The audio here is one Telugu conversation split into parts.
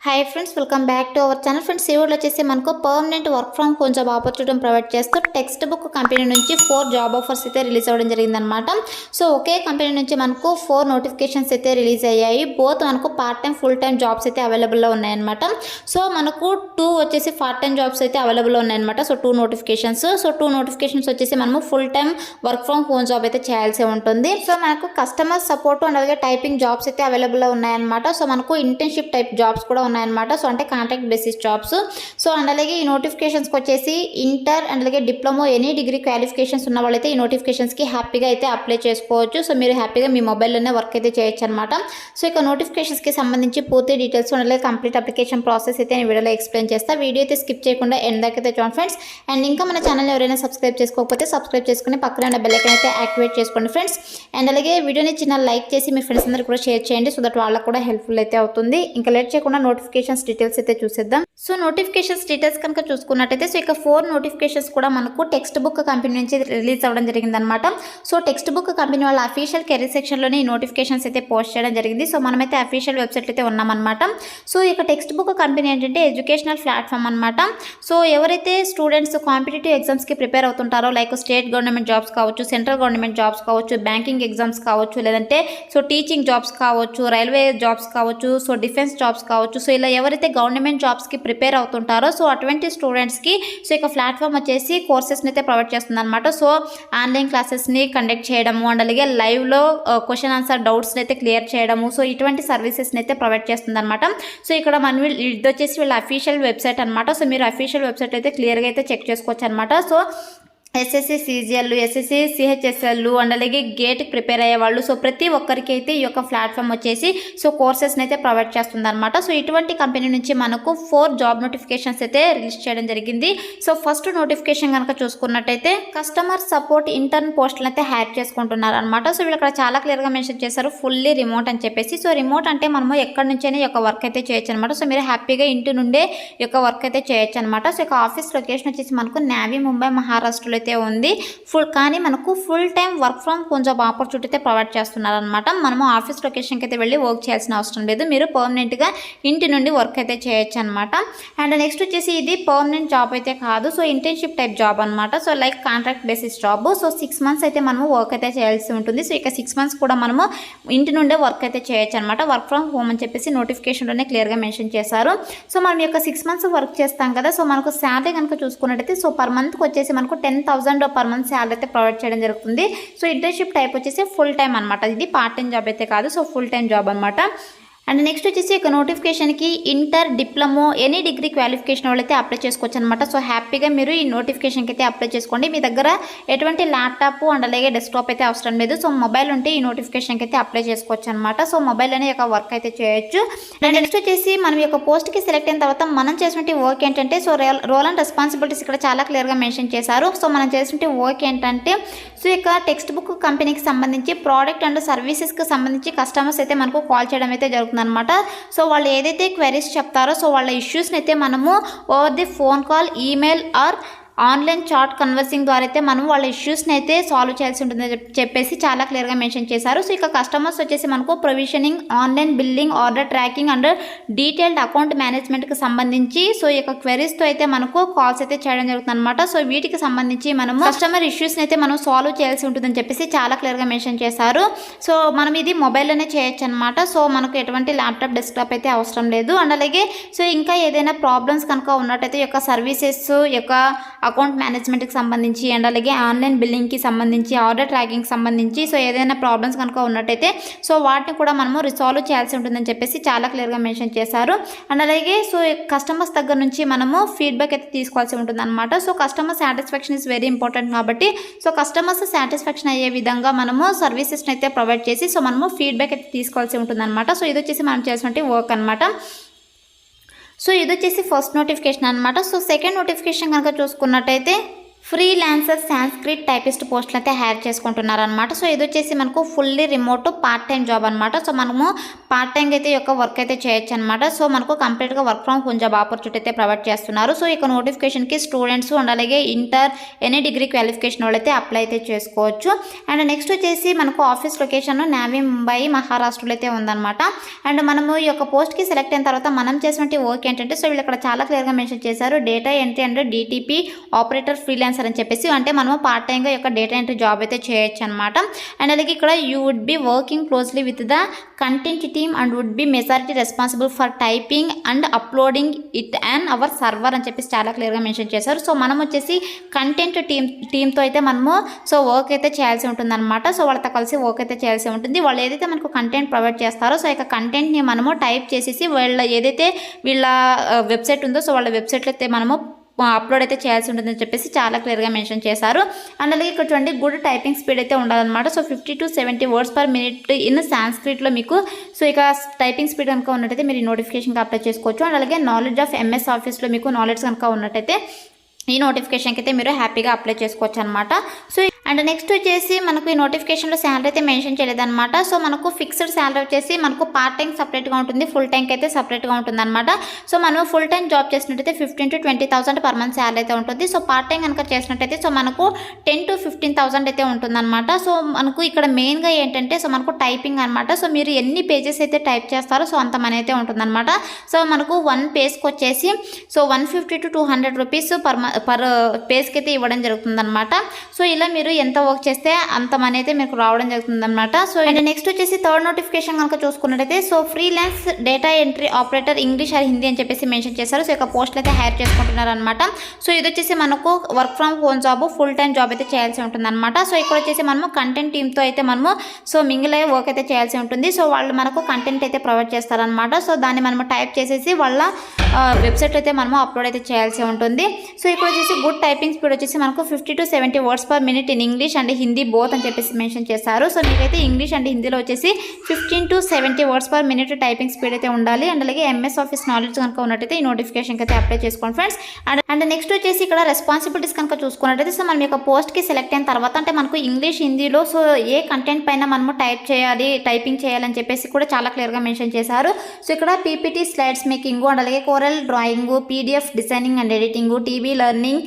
High friends welcome back to our channel friends video मन को permanent work from home job opportunity provide చేస్తూ టెక్స్ట్ బుక్ కంపెనీ నుంచి 4 జాబ్ ఆఫర్స్ అయితే రిలీజ్ అవ్వడం జరిగిందన్నమాట। సో ఒకే కంపెనీ నుంచి మనకు 4 నోటిఫికేషన్స్ అయితే రిలీజ్ అయ్యాయి। బోత్ మనకు part time full time jobs అయితే అవైలబుల్ లో ఉన్నాయన్నమాట। సో మనకు 2 వచ్చేసి పార్ట్ టైం జాబ్స్ అయితే అవైలబుల్ లో ఉన్నాయన్నమాట। సో 2 నోటిఫికేషన్స్ వచ్చేసి మనము full time work from home job అయితే చేయాల్సి ఉంటుంది। సో మనకు కస్టమర్ సపోర్ట్ అండ్ అలాగే టైపింగ్ జాబ్స్ అయితే అవైలబుల్ లో ఉన్నాయన్నమాట। సో మనకు ఇంటర్న్షిప్ టైప్ జాబ్స్ కూడా ఉన్నాయన్నమాట। సో అంటే contract basis jobs. So and అలాగే ఈ నోటిఫికేషన్స్కి వచ్చేసి ఇంటర్ అండ్ అలాగే డిప్లొమా ఎనీ డిగ్రీ క్వాలిఫికేషన్స్ ఉన్న వాళ్ళైతే ఈ నోటిఫికేషన్స్కి హ్యాపీగా అయితే అప్లై చేసుకోవచ్చు। సో మీరు హ్యాపీగా మీ మొబైల్లోనే వర్క్ అయితే చేయొచ్చు అనమాట। సో ఇక నోటిఫికేషన్స్కి సంబంధించి పూర్తి డీటెయిల్స్ అండ్ అలాగే కంప్లీట్ అప్లికేషన్ ప్రాసెస్ అయితే నేను వీడియోలో ఎక్స్ప్లెయిన్ చేస్తాను। వీడియో అయితే స్కిప్ చేయకుండా ఎండ్ దాకా అయితే చూడండి ఫ్రెండ్స్। అండ్ ఇంకా మన ఛానల్ ఎవరైనా సబ్స్క్రైబ్ చేసుకోకపోతే సబ్స్క్రైబ్ చేసుకుని పక్కన ఉన్న బెల్ ఐకాన్ అయితే యాక్టివేట్ చేసుకోండి ఫ్రెండ్స్। అండ్ అలాగే వీడియోని చిన్న లైక్ చేసి మీ ఫ్రెండ్స్ అందరూ కూడా షేర్ చేయండి, సో దట్ వాళ్ళకు కూడా హెల్ప్ఫుల్ అయితే అవుతుంది। ఇంకా లేట్ చేయకుండా నోటిఫికేషన్స్ డీటెయిల్స్ అయితే చూసేద్దాం। సో నోటిఫికేషన్స్ డీటెయిల్స్ కనుక చూసుకున్నట్టయితే సో ఇక 4 నోటిఫికేషన్స్ కూడా మనకు టెక్స్ట్ బుక్ కంపెనీ నుంచి రిలీజ్ అవ్వడం జరిగిందనమాట। సో టెక్స్ట్ బుక్ కంపెనీ వాళ్ళ అఫీషియల్ కెరీర్ సెక్షన్లోనే ఈ నోటిఫికేషన్స్ అయితే పోస్ట్ చేయడం జరిగింది। సో మనమైతే అఫీషియల్ వెబ్సైట్ అయితే ఉన్నామన్నమాట। సో ఇక టెక్స్ట్ బుక్ కంపెనీ ఏంటంటే ఎడ్యుకేషనల్ ప్లాట్ఫామ్ అనమాట। సో ఎవరైతే స్టూడెంట్స్ కాంపిటేటివ్ ఎగ్జామ్స్కి ప్రిపేర్ అవుతుంటారో లైక్ స్టేట్ గవర్నమెంట్ జాబ్స్ కావచ్చు, సెంట్రల్ గవర్నమెంట్ జాబ్స్ కావచ్చు, బ్యాంకింగ్ ఎగ్జామ్స్ కావచ్చు, లేదంటే సో టీచింగ్ జాబ్స్ కావచ్చు, రైల్వే జాబ్స్ కావచ్చు, సో డిఫెన్స్ జాబ్స్ కావచ్చు, సో ఇలా ఎవరైతే గవర్నమెంట్ జాబ్స్కి ప్రిపేర్ అవుతుంటారో సో అటువంటి స్టూడెంట్స్కి సో ఇక ప్లాట్ఫామ్ వచ్చేసి కోర్సెస్ని అయితే ప్రొవైడ్ చేస్తుంది అనమాట। సో ఆన్లైన్ క్లాసెస్ని కండక్ట్ చేయడము అండ్ అలాగే లైవ్లో క్వశ్చన్ ఆన్సర్ డౌట్స్ని అయితే క్లియర్ చేయడము, సో ఇటువంటి సర్వీసెస్ని అయితే ప్రొవైడ్ చేస్తుంది అనమాట। సో ఇక్కడ మన ఇది వచ్చేసి వీళ్ళ అఫీషియల్ వెబ్సైట్ అనమాట। సో మీరు అఫీషియల్ వెబ్సైట్ అయితే క్లియర్గా అయితే చెక్ చేసుకోవచ్చు అనమాట। So SSC CGL, SSC CHSL and అలాగే గేట్కి ప్రిపేర్ అయ్యే వాళ్ళు సో ప్రతి ఒక్కరికి అయితే ఈ యొక్క ప్లాట్ఫామ్ వచ్చేసి సో కోర్సెస్ని అయితే ప్రొవైడ్ చేస్తుంది అనమాట। సో ఇటువంటి కంపెనీ నుంచి మనకు 4 జాబ్ నోటిఫికేషన్స్ అయితే రిలీజ్ చేయడం జరిగింది। సో ఫస్ట్ నోటిఫికేషన్ కనుక చూసుకున్నట్టయితే కస్టమర్ సపోర్ట్ ఇంటర్న్ పోస్టులను అయితే హ్యాక్ చేసుకుంటున్నారు అనమాట। సో వీళ్ళు ఇక్కడ చాలా క్లియర్గా మెన్షన్ చేశారు ఫుల్లీ రిమోట్ అని చెప్పేసి। సో రిమోట్ అంటే మనము ఎక్కడి నుంచైనా ఈ యొక్క వర్క్ అయితే చేయొచ్చు అనమాట। సో మీరు హ్యాపీగా ఇంటి నుండే ఈ యొక్క వర్క్ అయితే చేయొచ్చు అనమాట। సో ఇక ఆఫీస్ లొకేషన్ వచ్చేసి మనకు నావీ ముంబై మహారాష్ట్రలో అయితే ఉంది కానీ మనకు full time work from home job opportunity అయితే ప్రొవైడ్ చేస్తున్నారు అనమాట। మనము ఆఫీస్ లొకేషన్కి అయితే వెళ్ళి వర్క్ చేయాల్సిన అవసరం లేదు, మీరు పర్మనెంట్గా ఇంటి నుండి వర్క్ అయితే చేయొచ్చు అనమాట। అండ్ నెక్స్ట్ వచ్చేసి ఇది పర్మనెంట్ జాబ్ అయితే కాదు, సో ఇంటర్న్షిప్ టైప్ జాబ్ అనమాట। So like contract basis job. So 6 months అయితే మనము వర్క్ అయితే చేయాల్సి ఉంటుంది। సో ఇక 6 మంత్స్ కూడా మనము ఇంటి నుండే వర్క్ అయితే చేయొచ్చు అనమాట। వర్క్ ఫ్రమ్ హోమ్ అని చెప్పేసి నోటిఫికేషన్లోనే క్లియర్గా మెన్షన్ చేశారు। సో మనం యొక్క 6 మంత్స్ వర్క్ చేస్తాం కదా, సో మనకు శాలరీ కనుక చూసుకున్నట్టయితే సో పర్ మంత్కి వచ్చేసి మనకు 10,000 పర్ మంత్ శాలరీ అయితే ప్రొవైడ్ చేయడం జరుగుతుంది। సో ఇంటర్న్షిప్ టైప్ వచ్చేసి ఫుల్ టైం అనమాట, ఇది పార్ట్ టైం జాబ్ అయితే కాదు, సో ఫుల్ టైం జాబ్ అనమాట। అండ్ నెక్స్ట్ వచ్చేసి ఒక నోటిఫికేషన్కి inter diploma any degree qualification వాళ్ళైతే అప్లై చేసుకోవచ్చు అనమాట। సో హ్యాపీగా మీరు ఈ నోటిఫికేషన్కి అయితే అప్లై చేసుకోండి। మీ దగ్గర ఎటువంటి ల్యాప్టాప్ అండ్ అలాగే డెస్క్టాప్ అయితే అవసరం లేదు, సో మొబైల్ ఉంటే ఈ నోటిఫికేషన్కి అయితే అప్లై చేసుకోవచ్చు అనమాట। సో మొబైల్లోనే యొక్క వర్క్ అయితే చేయొచ్చు। అండ్ నెక్స్ట్ వచ్చేసి మనం యొక్క పోస్ట్కి సెలెక్ట్ అయిన తర్వాత మనం చేసినటువంటి వర్క్ ఏంటంటే సో రోల్ అండ్ రెస్పాన్సిబిలిటీస్ ఇక్కడ చాలా క్లియర్గా మెన్షన్ చేశారు। సో మనం చేసినటువంటి వర్క్ ఏంటంటే సో ఇక టెక్స్ట్ బుక్ కంపెనీకి సంబంధించి ప్రోడక్ట్ అండ్ సర్వీసెస్కి సంబంధించి కస్టమర్స్ అయితే మనకు కాల్ చేయడం అయితే జరుగుతుంది అనమాట। సో వాళ్ళు ఏదైతే క్వెరీస్ చెప్తారో సో వాళ్ళ ఇష్యూస్ని అయితే మనము over the phone call, email or online chat conversing ద్వారా అయితే మనం వాళ్ళ ఇష్యూస్ని అయితే సాల్వ్ చేయాల్సి ఉంటుందని చెప్పేసి చాలా క్లియర్గా మెన్షన్ చేశారు। సో ఇక కస్టమర్స్ వచ్చేసి మనకు provisioning, online billing, order tracking and detailed account మేనేజ్మెంట్కి సంబంధించి సో ఇక క్వెరీస్తో అయితే మనకు కాల్స్ అయితే చేయడం జరుగుతుంది అనమాట। సో వీటికి సంబంధించి మనము కస్టమర్ ఇష్యూస్ని అయితే మనం సాల్వ్ చేయాల్సి ఉంటుందని చెప్పేసి చాలా క్లియర్గా మెన్షన్ చేశారు। సో మనం ఇది మొబైల్లోనే చేయొచ్చు అనమాట। సో మనకు ఎటువంటి ల్యాప్టాప్, డెస్క్టాప్ అయితే అవసరం లేదు। అండ్ అలాగే సో ఇంకా ఏదైనా ప్రాబ్లమ్స్ కనుక ఉన్నట్టయితే ఈ యొక్క సర్వీసెస్, యొక్క అకౌంట్ మేనేజ్మెంట్కి సంబంధించి అండ్ అలాగే ఆన్లైన్ బిల్లింగ్కి సంబంధించి, ఆర్డర్ ట్రాకింగ్కి సంబంధించి సో ఏదైనా ప్రాబ్లమ్స్ కనుక ఉన్నట్టయితే సో వాటిని కూడా మనము రిసాల్వ్ చేయాల్సి ఉంటుందని చెప్పేసి చాలా క్లియర్గా మెన్షన్ చేశారు। అండ్ అలాగే సో కస్టమర్స్ దగ్గర నుంచి మనము ఫీడ్బ్యాక్ అయితే తీసుకోవాల్సి ఉంటుంది అనమాట। So customer satisfaction is very important కాబట్టి సో కస్టమర్స్ సాటిస్ఫాక్షన్ అయ్యే విధంగా మనము సర్వీసెస్ని అయితే ప్రొవైడ్ చేసి సో మనము ఫీడ్బ్యాక్ అయితే తీసుకోవాల్సి ఉంటుంది అనమాట। సో ఇది వచ్చేసి మనం చేసినటువంటి వర్క్ అనమాట। సో ఇది వచ్చేసి ఫస్ట్ నోటిఫికేషన్ అనమాట। సో సెకండ్ నోటిఫికేషన్ కనుక చూసుకున్నట్టయితే ఫ్రీలాన్సర్ సాంస్క్రిట్ టైపిస్ట్ పోస్టులు అయితే హైర్ చేసుకుంటున్నారనమాట. సో ఇది వచ్చేసి మనకు fully remote part time job అనమాట. సో మనము పార్ట్ టైంకి అయితే ఈ యొక్క వర్క్ అయితే చేయొచ్చు అనమాట. సో మనకు కంప్లీట్గా work from home job opportunity అయితే ప్రొవైడ్ చేస్తున్నారు. సో ఇక నోటిఫికేషన్కి స్టూడెంట్స్ అండ్ అలాగే ఇంటర్ ఎనీ డిగ్రీ క్వాలిఫికేషన్ వాళ్ళు అయితే అప్లై అయితే చేసుకోవచ్చు. అండ్ నెక్స్ట్ వచ్చేసి మనకు ఆఫీస్ లొకేషన్ నావీ ముంబై మహారాష్ట్రలో అయితే ఉందన్నమాట. అండ్ మనము ఈ యొక్క పోస్ట్కి సెలెక్ట్ అయిన తర్వాత మనం చేసినటువంటి వర్క్ ఏంటంటే, సో వీళ్ళు ఇక్కడ చాలా క్లియర్గా మెన్షన్ చేశారు, data entry and DTP operator freelancer అని చెప్పేసి. అంటే మనము పార్ట్ టైంగా యొక్క డేటా ఎంట్రీ జాబ్ అయితే చేయొచ్చు అనమాట. అండ్ అలాగే ఇక్కడ you would be working closely with the content team and would be majority responsible for typing and uploading it and our server అని చెప్పేసి చాలా క్లియర్గా మెన్షన్ చేశారు. సో మనం వచ్చేసి కంటెంట్ టీమ్తో అయితే మనము సో వర్క్ అయితే చేయాల్సి ఉంటుంది అనమాట. సో వాళ్ళతో కలిసి వర్క్ అయితే చేయాల్సి ఉంటుంది. వాళ్ళు ఏదైతే మనకు కంటెంట్ ప్రొవైడ్ చేస్తారో సో ఇక కంటెంట్ని మనము టైప్ చేసేసి వీళ్ళ వెబ్సైట్ ఉందో సో వాళ్ళ వెబ్సైట్లో అయితే మనము అప్లోడ్ అయితే చేయాల్సి ఉంటుందని చెప్పేసి చాలా క్లియర్గా మెన్షన్ చేశారు. అండ్ అలాగే ఇక్కడ చూడండి గుడ్ టైపింగ్ స్పీడ్ అయితే ఉండాలన్నమాట. So 50 to 70 words per minute in సాంస్క్రిట్లో మీకు సో ఇక టైపింగ్ స్పీడ్ కనుక ఉన్నట్టయితే మీరు ఈ నోటిఫికేషన్కి అప్లై చేసుకోవచ్చు. అండ్ అలాగే నాలెడ్జ్ ఆఫ్ ఎంఎస్ ఆఫీస్లో మీకు నాలెడ్జ్ కనుక ఉన్నట్టయితే ఈ నోటిఫికేషన్కి అయితే మీరు హ్యాపీగా అప్లై చేసుకోవచ్చు అనమాట. సో అండ్ నెక్స్ట్ వచ్చేసి మనకు ఈ నోటిఫికేషన్లో శాలరీ అయితే మెన్షన్ చేయలేదన్నమాట. సో మనకు ఫిక్స్డ్ శాలరీ వచ్చేసి మనకు పార్ట్ టైం సపరేట్గా ఉంటుంది, ఫుల్ టైంకి అయితే సపరేట్గా ఉంటుంది అనమాట. సో మనం ఫుల్ టైం జాబ్ చేసినట్టయితే 15,000 to 20,000 పర్ మంత్ శాలరీ అయితే ఉంటుంది. సో పార్ట్ టైం కనుక చేసినట్టయితే సో మనకు 10,000 to 15,000 అయితే ఉంటుందన్నమాట. సో మనకు ఇక్కడ మెయిన్గా ఏంటంటే సో మనకు టైపింగ్ అనమాట. సో మీరు ఎన్ని పేజెస్ అయితే టైప్ చేస్తారో సో అంత మనీ అయితే ఉంటుందన్నమాట. సో మనకు 1 పేజ్కి వచ్చేసి సో 150 to 200 రూపీస్ పర్ పేజ్కి అయితే ఇవ్వడం జరుగుతుందన్నమాట. సో ఇలా మీరు ఎంత వర్క్ చేస్తే అంత మనీ అయితే మీకు రావడం జరుగుతుందన్నమాట. సో అండ్ నెక్స్ట్ వచ్చేసి థర్డ్ నోటిఫికేషన్ కనుక చూసుకున్నట్టయితే so freelance data entry operator English are Hindi అని చెప్పేసి మెన్షన్ చేశారు. సో ఇక పోస్టులు అయితే హైర్ చేసుకుంటున్నారు అనమాట. సో ఇది వచ్చేసి మనకు work from home job full time job అయితే చేయాల్సి ఉంటుంది అనమాట. సో ఇక్కడ వచ్చేసి మనము కంటెంట్ టీమ్తో అయితే మనము సో మింగిల్ అయ్యే వర్క్ అయితే చేయాల్సి ఉంటుంది. సో వాళ్ళు మనకు కంటెంట్ అయితే ప్రొవైడ్ చేస్తారనమాట. సో దాన్ని మనము టైప్ చేసేసి వాళ్ళ వెబ్సైట్ అయితే మనము అప్లోడ్ అయితే చేయాల్సి ఉంటుంది. సో ఇక్కడ వచ్చేసి గుడ్ టైపింగ్ స్పీడ్ వచ్చేసి మనకు 50 to 70 words per minute in English and Hindi both అని చెప్పేసి మెన్షన్ చేశారు. సో మీకైతే ఇంగ్లీష్ అండ్ హిందీలో వచ్చేసి 15 to 70 words per minute typing speed అయితే ఉండాలి. అండ్ అలాగే ఎంఎస్ ఆఫీస్ నాలెడ్జ్ కనుక ఉన్నట్టయితే ఈ నోటిఫికేషన్కి అయితే అప్లై చేసుకోండి ఫ్రెండ్స్. అండ్ నెక్స్ట్ వచ్చేసి ఇక్కడ రెస్పాన్సిబిలిటీస్ కనుక చూసుకున్నట్టయితే సో మనం యొక్క పోస్ట్కి సెలెక్ట్ అయిన తర్వాత అంటే మనకు ఇంగ్లీష్ హిందీలో సో ఏ కంటెంట్ పైన మనము టైపింగ్ చేయాలని చెప్పేసి కూడా చాలా క్లియర్గా మెన్షన్ చేశారు. సో ఇక్కడ పీపీటీ స్లైడ్స్ మేకింగ్ అండ్ అలాగే corel drawing, PDF designing and editing, TV learning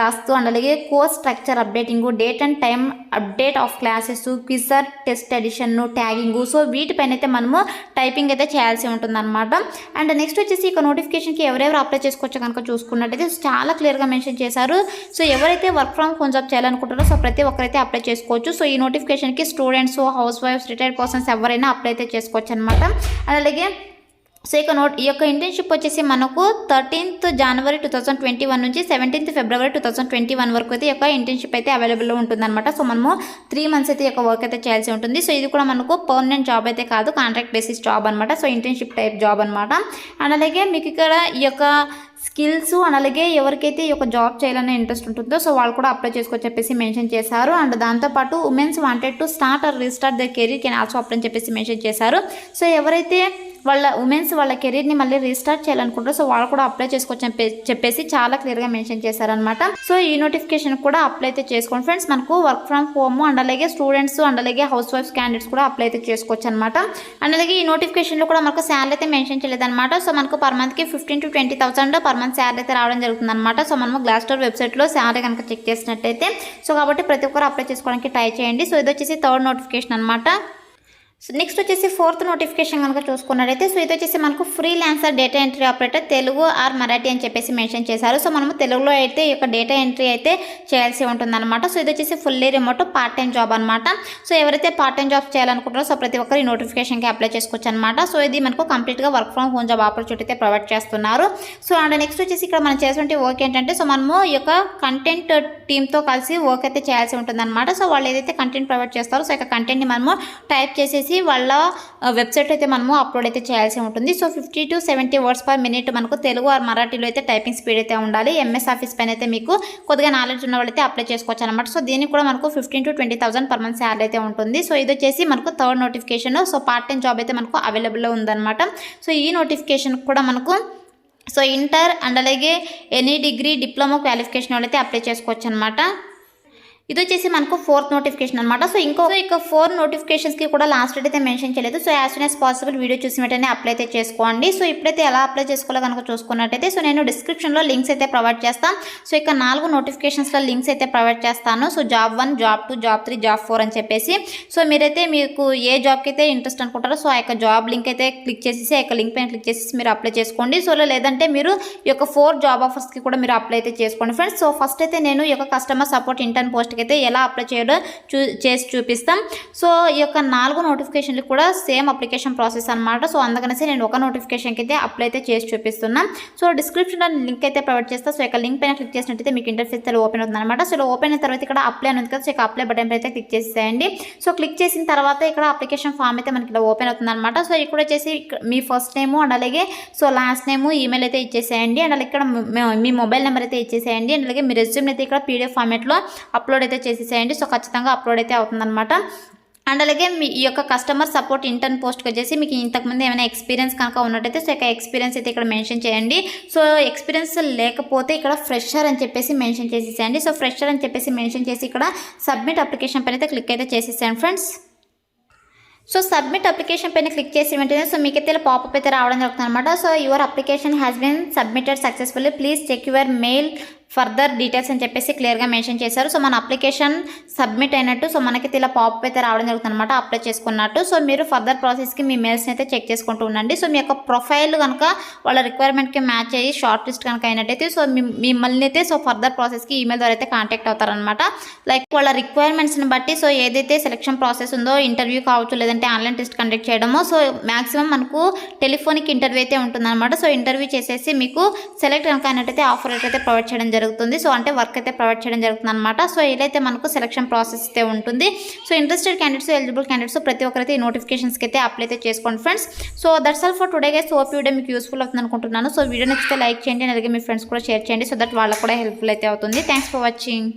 task and అలాగే course structure updating, date and time update of classes, quiz or test addition, tagging. So వీటిపైన అయితే మనము టైపింగ్ అయితే చేయాల్సి ఉంటుందన్నమాట. అండ్ నెక్స్ట్ వచ్చేసి ఇక నోటిఫికేషన్కి ఎవరెవరు అప్లై చేసుకోవచ్చో కనుక చూసుకున్నట్టయితే చాలా క్లియర్గా మెన్షన్ చేశారు. సో ఎవరైతే వర్క్ ఫ్రమ్ హోమ్ జాబ్ చేయాలనుకుంటారో సో ప్రతి ఒక్కరైతే అప్లై చేసుకోవచ్చు. సో ఈ నోటిఫికేషన్కి స్టూడెంట్స్, హౌస్ వైఫ్స్, రిటైర్డ్ పర్సన్స్ ఎవరైనా అప్లై అయితే చేసుకోవచ్చు అనమాట. అండ్ అలాగే సో ఇక ఈ యొక్క ఇంటర్న్షిప్ వచ్చేసి మనకు 13th January 2021 నుంచి 17th February 2021 వరకు అయితే ఈ యొక్క ఇంటర్న్షిప్ అయితే అవైలబుల్లో ఉంటుందన్నమాట. సో మనము 3 months అయితే ఈ యొక్క వర్క్ అయితే చేయాల్సి ఉంటుంది. సో ఇది కూడా మనకు పర్మనెంట్ జాబ్ అయితే కాదు, కాంట్రాక్ట్ బేసిస్ జాబ్ అనమాట. సో ఇంటర్న్షిప్ టైప్ జాబ్ అనమాట. అండ్ అలాగే మీకు ఇక్కడ ఈ యొక్క స్కిల్స్ అండ్ అలాగే ఎవరికైతే ఈ యొక్క జాబ్ చేయాలనే ఇంట్రెస్ట్ ఉంటుందో సో వాళ్ళు కూడా అప్లై చేసుకోవచ్చు చెప్పేసి మెన్షన్ చేశారు. అండ్ దాంతోపాటు women's wanted to start or restart the career can also apply అని చెప్పేసి మెన్షన్ చేశారు. సో ఎవరైతే వాళ్ళ కెరీర్ని మళ్ళీ రీస్టార్ట్ చేయాలనుకుంటారో సో వాళ్ళు కూడా అప్లై చేసుకోవచ్చు చెప్పేసి చాలా క్లియర్గా మెన్షన్ చేశారనమాట. సో ఈ నోటిఫికేషన్ కూడా అప్లై అయితే చేసుకోండి ఫ్రెండ్స్. మనకు వర్క్ ఫ్రమ్ హోమ్ అండ్ అలాగే స్టూడెంట్స్ అండ్ అలాగే హౌస్ వైఫ్స్ క్యాండిడేట్స్ కూడా అప్లై అయితే చేసుకోవచ్చు అనమాట. అండ్ అలాగే ఈ నోటిఫికేషన్లో కూడా మనకు శాలరీ అయితే మెన్షన్ చేయలేదన్నమాట. సో మనకు పర్ మంత్కి 15,000 to 20,000 పర్ మంత్ శాలరీ అయితే రావడం జరుగుతుంది అనమాట. సో మనము గ్లాస్డోర్ వెబ్సైట్లో శాలరీ కనుక చెక్ చేసినట్టయితే సో కాబట్టి ప్రతి ఒక్కరు అప్లై చేసుకోవడానికి ట్రై చేయండి. సో ఇది వచ్చేసి థర్డ్ నోటిఫికేషన్ అనమాట. సో నెక్స్ట్ వచ్చేసి ఫోర్త్ నోటిఫికేషన్ కనుక చూసుకున్నట్టయితే సో ఇది వచ్చేసి మనకు freelancer data entry operator Telugu or Marathi అని చెప్పేసి మెన్షన్ చేశారు. సో మనము తెలుగులో అయితే ఈ యొక్క డేటా ఎంట్రీ అయితే చేయాల్సి ఉంటుందన్నమాట. సో ఇది వచ్చేసి fully remote part time job అనమాట. సో ఎవరైతే పార్ట్ టైం జాబ్ చేయాలనుకుంటారో సో ప్రతి ఒక్కరు ఈ నోటిఫికేషన్కి అప్లై చేసుకోవచ్చు అనమాట. సో ఇది మనకు కంప్లీట్గా work from home job opportunity అయితే ప్రొవైడ్ చేస్తున్నారు. సో అండ్ నెక్స్ట్ వచ్చేసి ఇక్కడ మనం చేసేటువంటి వర్క్ ఏంటంటే సో మనము ఈ యొక్క కంటెంట్ టీమ్తో కలిసి వర్క్ అయితే చేయాల్సి ఉంటుందన్నమాట. సో వాళ్ళు ఏదైతే కంటెంట్ ప్రొవైడ్ చేస్తారో సో ఇక కంటెంట్ని మనము టైప్ చేసేసి వాళ్ళ వెబ్సైట్ అయితే మనము అప్లోడ్ అయితే చేయాల్సి ఉంటుంది. So 50 to 70 words per minute మనకు తెలుగు ఆర్ మరాఠీలో అయితే టైపింగ్ స్పీడ్ అయితే ఉండాలి. ఎంఎస్ ఆఫీస్ పైన అయితే మీకు కొద్దిగా నాలెడ్జ్ ఉన్న వాళ్ళైతే అప్లై చేసుకోవచ్చు అనమాట. సో దీనికి కూడా మనకు 15,000 to 20,000 పర్ మంత్ శాలరీ అయితే ఉంటుంది. సో ఇది వచ్చేసి మనకు third notification. So part time job అయితే మనకు అవైలబుల్లో ఉందన్నమాట. సో ఈ నోటిఫికేషన్ కూడా మనకు సో ఇంటర్ అండ్ అలాగే ఎనీ డిగ్రీ డిప్లొమా క్వాలిఫికేషన్ వాళ్ళైతే అప్లై చేసుకోవచ్చు అనమాట. ఇది వచ్చేసి మనకు 4th నోటిఫికేషన్ అనమాట. సో ఇక 4 నోటిఫికేషన్స్కి కూడా లాస్ట్ డేట్ అయితే మెన్షన్ చేయలేదు. So as soon as possible video చూసి వెంటనే అప్లై అయితే చేసుకోండి. సో ఇప్పుడైతే ఎలా అప్లై చేసుకోవాలో కనుక చూసుకున్నట్టయితే సో నేను డిస్క్రిప్షన్లో లింక్స్ అయితే ప్రొవైడ్ చేస్తాను. సో ఇక 4 నోటిఫికేషన్స్లో లింక్స్ అయితే ప్రొవైడ్ చేస్తాను. So job 1, job 2, job 3, job 4 అని చెప్పేసి. సో మీరైతే మీకు ఏ జాబ్కి అయితే ఇంట్రెస్ట్ అనుకుంటారో సో ఆ యొక్క జాబ్ లింక్ అయితే క్లిక్ చేసేసి ఆ యొక్క లింక్ పైన క్లిక్ చేసి మీరు అప్లై చేసుకోండి. సో లేదంటే మీరు ఈ యొక్క 4 జాబ్ ఆఫర్స్కి కూడా మీరు అప్లై అయితే చేసుకోండి ఫ్రెండ్స్. సో ఫస్ట్ అయితే నేను ఈ యొక్క కస్టమర్ సపోర్ట్ ఇంటర్న్ పోస్ట్కి అయితే ఎలా అప్లై చేయడం చేసి చూపిస్తాం. సో ఈ యొక్క 4 నోటిఫికేషన్లు కూడా సేమ్ అప్లికేషన్ ప్రాసెస్ అనమాట. సో అందుకనేసి నేను ఒక నోటిఫికేషన్కి అయితే అప్లై అయితే చేసి చూపిస్తున్నాం. సో డిస్క్రిప్షన్లో లింక్ అయితే ప్రొవైడ్ చేస్తాను. సో ఇక లింక్ పైన క్లిక్ చేసినట్టయితే మీకు ఇంటర్ఫేస్ ఓపెన్ అవుతుంది అనమాట. సో ఓపెన్ అయిన తర్వాత ఇక్కడ అప్లై అని ఉంది కదా. సో ఇక అప్లై బటన్ అయితే క్లిక్ చేసేయండి. సో క్లిక్ చేసిన తర్వాత ఇక్కడ అప్లికేషన్ ఫామ్ అయితే మనకి ఇలా ఓపెన్ అవుతుంది అనమాట. సో ఇక్కడ వచ్చేసి మీ ఫస్ట్ నేము అండ్ అలాగే సో లాస్ట్ నేము ఈమెయిల్ అయితే ఇచ్చేసేయండి. అండ్ అలాగే ఇక్కడ మీ మొబైల్ నెంబర్ అయితే ఇచ్చేసేయండి. అండ్ అలాగే మీ రెజ్యూమ్ అయితే ఇక్కడ పీడిఎఫ్ ఫార్మేట్లో అప్లోడ్ అయితే చేసేసేయండి. సో ఖచ్చితంగా అప్లోడ్ అయితే అవుతుందన్నమాట. అండ్ అలాగే మీ ఈ యొక్క కస్టమర్ సపోర్ట్ ఇంటర్న్ పోస్ట్కి వచ్చేసి మీకు ఇంతకుముందు ఏమైనా ఎక్స్పీరియన్స్ కనుక ఉన్నట్టయితే సో ఇక ఎక్స్పీరియన్స్ అయితే ఇక్కడ మెన్షన్ చేయండి. సో ఎక్స్పీరియన్స్ లేకపోతే ఇక్కడ ఫ్రెషర్ అని చెప్పేసి మెన్షన్ చేసేసేయండి. సో ఫ్రెషర్ అని చెప్పేసి మెన్షన్ చేసి ఇక్కడ సబ్మిట్ అప్లికేషన్ పైన అయితే క్లిక్ అయితే చేసేసాను ఫ్రెండ్స్. సో సబ్మిట్ అప్లికేషన్ పైన క్లిక్ చేసి వెంటనే సో మీకైతే ఇలా పాపప్ అయితే రావడం జరుగుతుంది అనమాట. So your application has been submitted successfully, please check your mail further details అని చెప్పేసి క్లియర్గా మెన్షన్ చేశారు. సో మన అప్లికేషన్ సబ్మిట్ అయినట్టు సో మనకి ఇలా పాపప్ అయితే రావడం జరుగుతుంది అనమాట, అప్లై చేసుకున్నట్టు. సో మీరు ఫర్దర్ ప్రాసెస్కి మీ మెయిల్స్ని అయితే చెక్ చేసుకుంటూ ఉండండి. సో మీ యొక్క ప్రొఫైల్ కనుక వాళ్ళ రిక్వైర్మెంట్కి మ్యాచ్ అయ్యి షార్ట్ లిస్ట్ కనుక అయినట్టయితే సో మిమ్మల్ని అయితే సో ఫర్దర్ ప్రాసెస్కి ఈమెయిల్ ద్వారా అయితే కాంటాక్ట్ అవుతారనమాట. లైక్ వాళ్ళ రిక్వైర్మెంట్స్ని బట్టి సో ఏదైతే సెలక్షన్ ప్రాసెస్ ఉందో ఇంటర్వ్యూ కావచ్చు లేదంటే ఆన్లైన్ టెస్ట్ కండక్ట్ చేయడమో సో మ్యాక్సిమం మనకు టెలిఫోనిక్ ఇంటర్వ్యూ అయితే ఉంటుందన్నమాట. సో ఇంటర్వ్యూ చేసేసి మీకు సెలెక్ట్ కనుక అయినట్టయితే ఆఫర్ లెటర్ అయితే ప్రొవైడ్ చేయడం జరుగుతుంది. సో అంటే వర్క్ అయితే ప్రొవైడ్ చేయడం జరుగుతుంది అనమాట. సో ఇదైతే మనకు సెలక్షన్ ప్రాసెస్ అయితే ఉంటుంది. So interested candidates eligible candidates ప్రతి ఒక్కరైతే ఈ నోటిఫికేషన్స్కి అయితే అప్లై అయితే చేసుకోండి friends. So that's all for today guys. Hope video మీకు యూస్ఫుల్ అవుతుంది అనుకుంటున్నాను. సో వీడియో నచ్చితే లైక్ చేయండి, అలాగే మీ ఫ్రెండ్స్ కూడా షేర్ చేయండి సో దట్ వాళ్ళకు కూడా హెల్ప్ఫుల్ అయితే అవుతుంది. Thanks for watching.